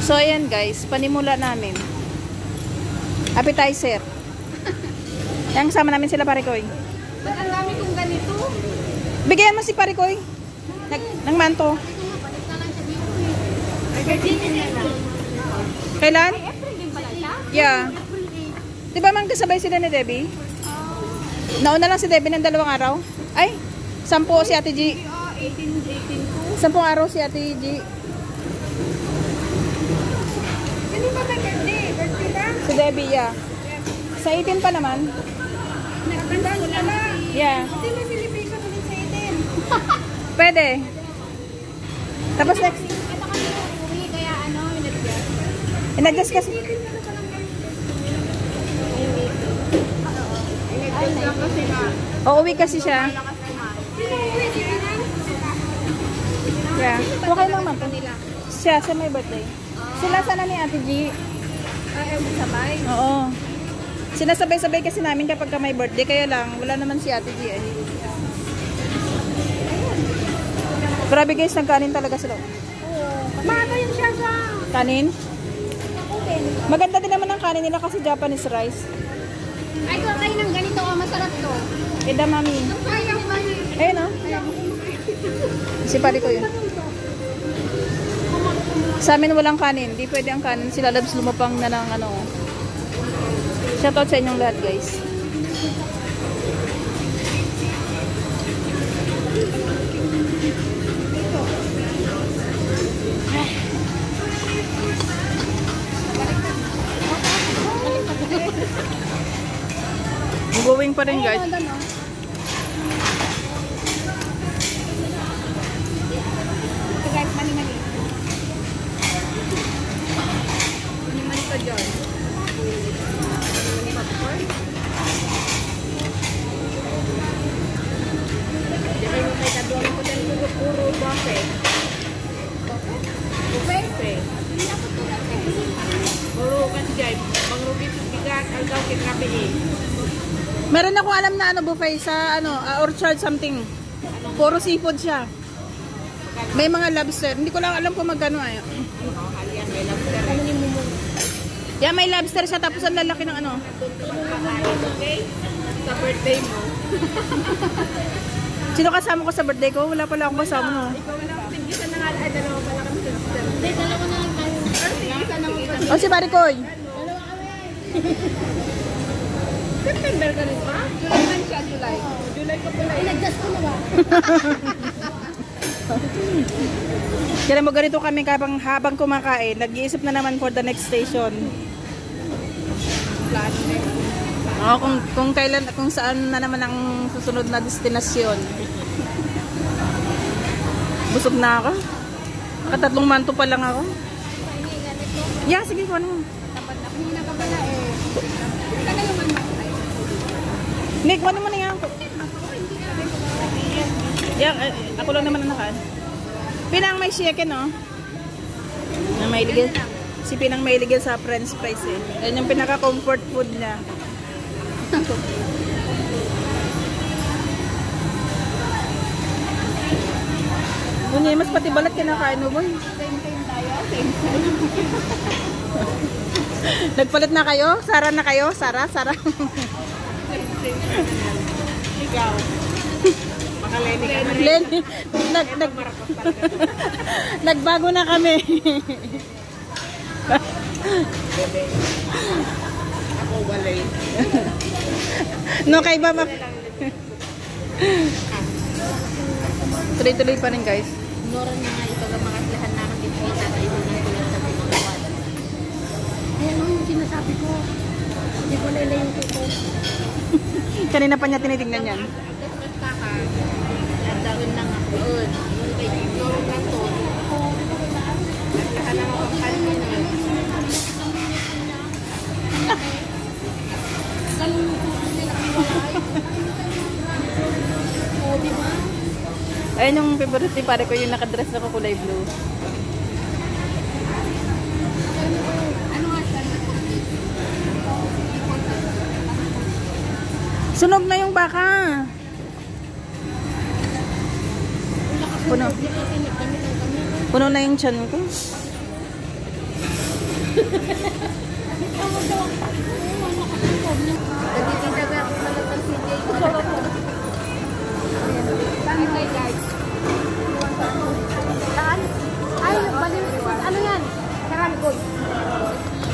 So, ayan guys, panimula namin. Appetizer. Yang sama namin sila Parikoy. Ba't ang dami kong ganito? Bigyan mo si Parikoy. Ng manto. Kailan? Yeah. Di ba magkasabay sila ni Debbie? Nauna lang si Debbie ng 2 araw. Ay, 10 si Ate G. 10 araw si Ate G. Hindi ba may birthday? Birthday ba? Si Debbie, yeah. Sa 18 pa naman. Nagtanda ko lang. Yeah. Hindi mo celebration ulit sa 18. Pwede. Tapos next. Ito kasi uwi, kaya ano, in-adjust. In-adjust kasi. O, uwi kasi siya. Yeah. Okay lang man. Siya may birthday. Sila sana ni Ate G. Sabay. Oo. Sinasabay-sabay kasi namin kapag may birthday. Kaya lang, wala naman si Ate G eh. Grabe guys, nagkanin talaga sila. Maga yung siya sa... Kanin? Maganda din naman ang kanin nila kasi Japanese rice. Ay, kung kayo ng ganito, masarap to. Edamame. Ayaw ba? Ayun o. Si pari ko yun. Sa amin walang kanin. Di pwede ang kanin. Sila labs lumapang na ng ano. Shoutout sa inyong lahat guys. Going pa rin guys. Ito guys, mani-mani. Mani-mani ko dyan. Mani popcorn. Di kayo may taduang ko dyan puro buffet. Buffet? Hindi ako tulad eh. Puro kasi dyan. Mangrugit yung bigat. Ang daw kinabi eh. Meron ako alam na ano buffet sa ano orchard something. Puro seafood siya. May mga lobster. Hindi ko lang alam kung magkano ay. Yeah, may lobster siya tapos ang lalaki ng ano. Okay? Sa birthday mo. Sino kasama ko sa birthday ko? Wala pala akong kasama no. Ikaw wala kasi isa na nga ay dalawa pala kami sa sister. Hindi, dalawa na lang tayo. Isa na mo. O si Barikoy. Dalawa kami. September ka rin ba? July man siya, July. July ko pala. In-adjust ko na ba? Kaya mo ganito kami habang kumakain, nag-iisip na naman for the next station. Oo, kung kailan, kung saan na naman ang susunod na destinasyon. Busog na ako. Katatlong manto pa lang ako. Yeah, sige, kuha mo. Tapat na. Hindi na ka pala eh. Hindi ka yung ano. Nick, kuha mo na nga ako. Yeah, ako lang naman ang nakaan. Pinang may chicken, no? Na may ligil. Si Pinang may ligil sa french fries, eh. Yan yung pinaka-comfort food niya. Kunya, mas pati balat kinakain mo, boy. Same tayo. Same. Nagpalit na kayo? Sara na kayo? Sara? Ikaw. Makaleni ka na. Lenny, nagbago na kami. Ako walay. No, kay ba tuloy-tuloy pa rin guys. Noran na nga ito ang mga lahat namin kita tayo ng tulad sa pinagawan. Ayan yung sinasabi ko. Hindi ko nila yung kuko. Kanina pa niya tinitingnan yan. Basta ka. Nandawin lang ako. Kay Noran lang to. Lahat na ako ang kanin. Ayun yung favorite ni pare ko, yung nakadress na kulay blue. Ano nga siya? Sunog na yung baka. Puno. Puno na yung tiyan ko. Tawag daw ako. Oo, nakatulog niya. Nagtitindaga ako sa lahat ng CJ. Bakit kayo guys? Saan? Ay, balik. Ano yan? Saranggoy.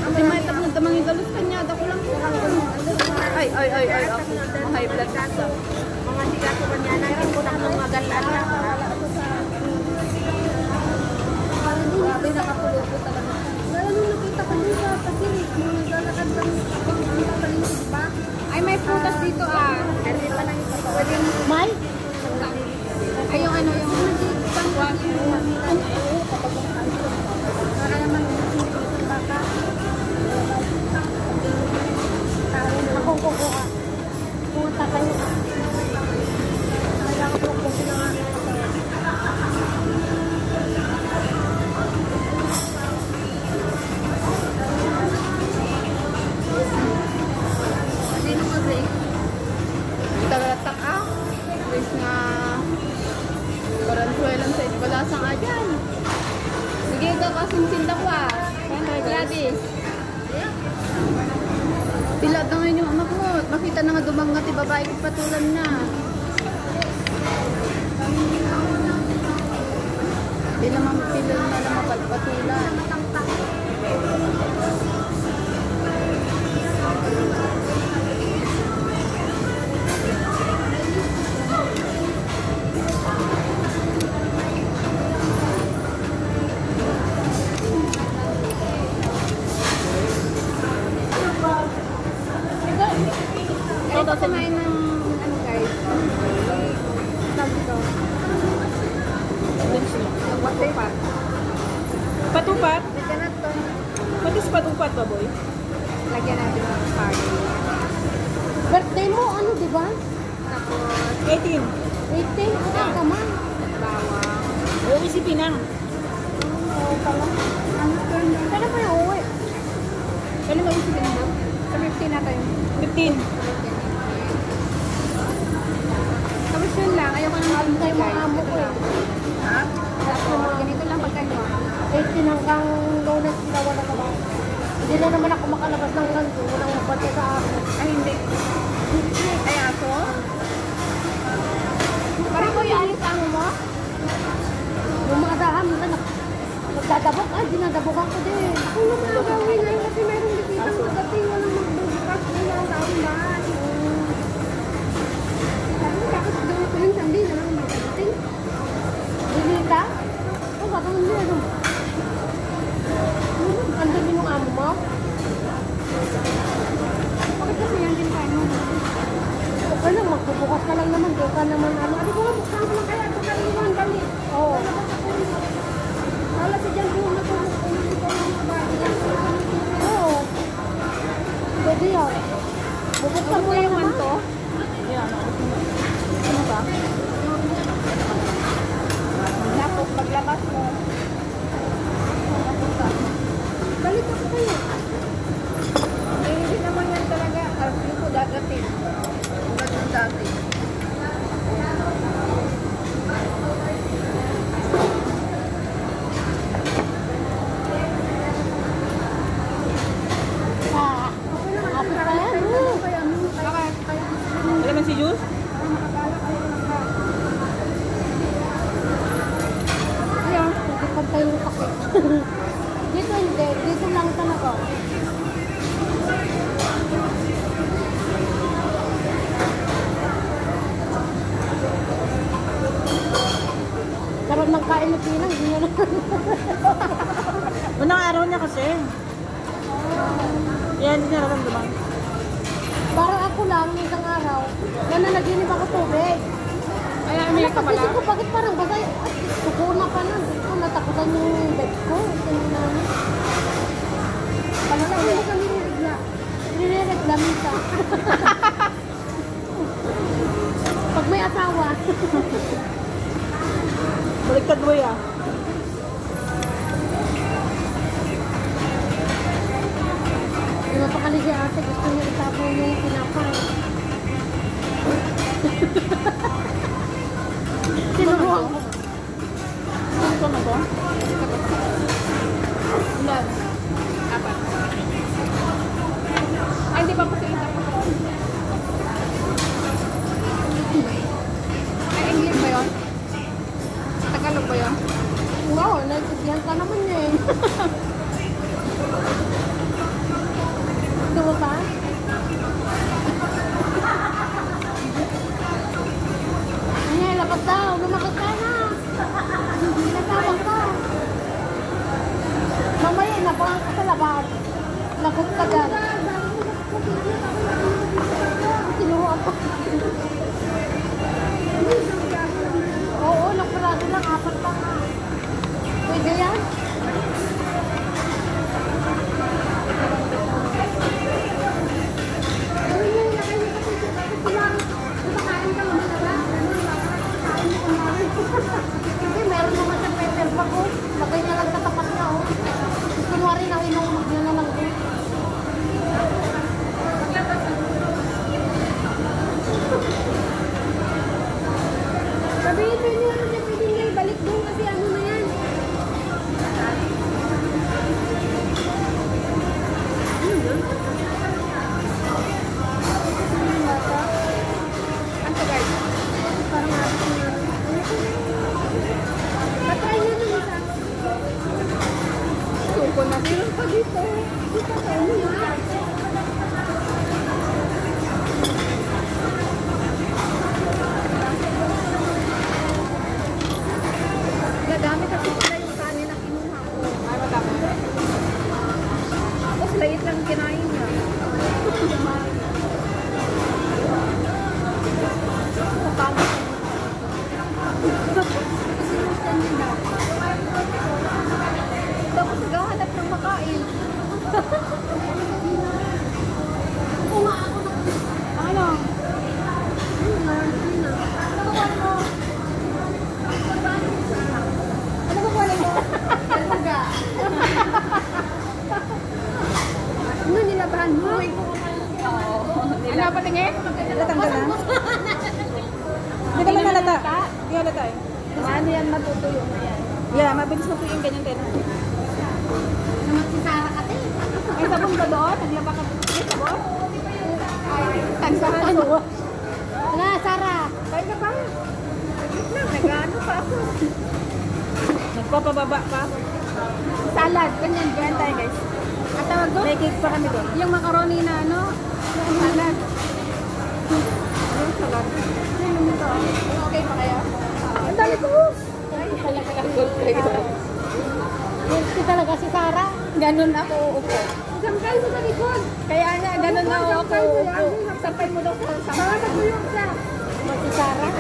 Kasi may tamang dalos kanya. Dako lang po. Ay. Ako. High blood pressure. Mga siga ko kanya na rin ko na mga galan na. Grabe, nakapulo po talaga. Lalo nung nakita ko dito sa pakilig, nung naglalakad lang ang paligid ba? Ay, may prutas dito ah. Dali pa lang ito. Pwedeng... May? Ay, yung ano, yung... Para naman yung baka. Ako kukuha. Pumunta kayo. Kaya ako po sinanganin ko. Sino kasi? Tagalatak ah. Wis nga. Karansuelan sa ispalasang ajan. Sige ka kasing tinda ko ah. Gladys. Pilat na ngayon yung anak mo. Makita na nga dumangat yung babae ko patulan na. Di naman pila na naman patulan. Ito kumain ng ano guys. Tawag ito. Patupat. Patupat? Lagyan natin. What is patupat ba, boy? Lagyan natin ng party. Birthday mo, ano diba? Tapos 18. 18. Ano ka man? Bawang. Uwi si Pinang. Oo pala. Kailan pa yung uwi? Kailan uwi si Pinang daw? Sa 15 na tayo. 15. Tapos yun lang. Ayoko nang maantay mga amo ko eh. Ha? Tapos ganito lang pagkanyo. 18 hanggang Lunes sila wala na ba? Hindi na naman ako makalabas ng ganito. Walang mapatya sa akin. Ay, hindi. Ay, aso? Parang ko yung alis amo mo? Yung mga daham, nagdadabok. Ay, dinadabokan ko din. Ako naman magawin na yun kasi mayroong dikitang magating. Walang magbubukas. Walang tawin ba? Sabi ko, bakit gawin ko yung sandi na lang magating? Dilita? O, baka meron. Ando din yung amo mo? Bakit kasi yan din kayo mo? Okay lang, magbubukas ka lang naman. Di ka naman ano. Ano ko nga, buksan ko lang kaya. Ito ka rin yung dali. Oo. Wala si Jan Buong na oo. Pwede yan. Bubuksan mo yung manto. Yan. Ano ba? Tapos paglabas mo. Balik ako kayo. Hindi naman yan talaga. Hindi ko dadating. Ganun dati. Alam mo si Jules? Ayaw, hindi pantay yung sakit. Dito hindi, dito lang talaga. Karoon ng kain ni Pinang, hindi niya naman. Unang araw niya kasi. Yan, hindi niya naramdaman. Parang ako lang, isang araw, na nanaginip ako tubig. Ay, may ka pala. Pag-isip ko, bakit parang basa, sukuna pa na. Dito, natakutan yung bed ko. Parang mo kami niregla. Niregla minsan. Pag may asawa. Baliktad mo ya. Napakali si ate, gusto niya itapo yung pinapay. Sinuruan ko. Ano na ba? Ilan? 4. nagsigihan ka naman niya eh. Gusto mo pa? Ano, lakas daw. Lumakas ka na. Pinatawag ka. Mamaya, nabangan ka sa labas. Lagot ka dyan. Kinuha pa. Oo, nakurado lang. 4 lang. Pwede yan? Hindi, meron naman siyang paper bag ko. Lagay niya lang sa tapat niya, oh. Kunwari na inuunog niya na lang din. Sabihin mo niya, ano niya, pwede niya ibalik doon kasi ano na yan. Ano guys? Parang natin na. Patry niya ng isa. Suko na. Meron pa dito. Dito sa ulo na. Gadami kasi pala yung kanin na kinuha ko. Ay, madami. Tapos lait lang kinain niya. Kapama. Tapos naghahanap ng makain. Ano? Ano ba kuha mo? Talaga. Ano nilabahan mo? Ano pa tingin? Natanggal na? Hindi naman nalata. Hindi nalata eh. Ano yan matutuyo na yan? Yeah, mabilis na po yung ganyan din. Naman si Sarah kasi. May sabon ba doon? Naglaba ka may sabon? Ay, tagsahan mo. Wala, Sarah. Kaya ka pa. Nag-ano pa ako. Nagpapababa pa. Salad, ganyan, Ganyan tayo guys. At tawag doon? May cake pa kami doon. Yung macaroni na ano? Salad. Yung salad. Okay pa kaya? Ang dami ko. Ay, talaga good kayo. Yan si talaga si Sarah. Ganun ako uupo. Sampay mo sa likod. Kaya nga, ganun na ako uupo. Sampay mo daw sa Para matulog siya. Si Sarah.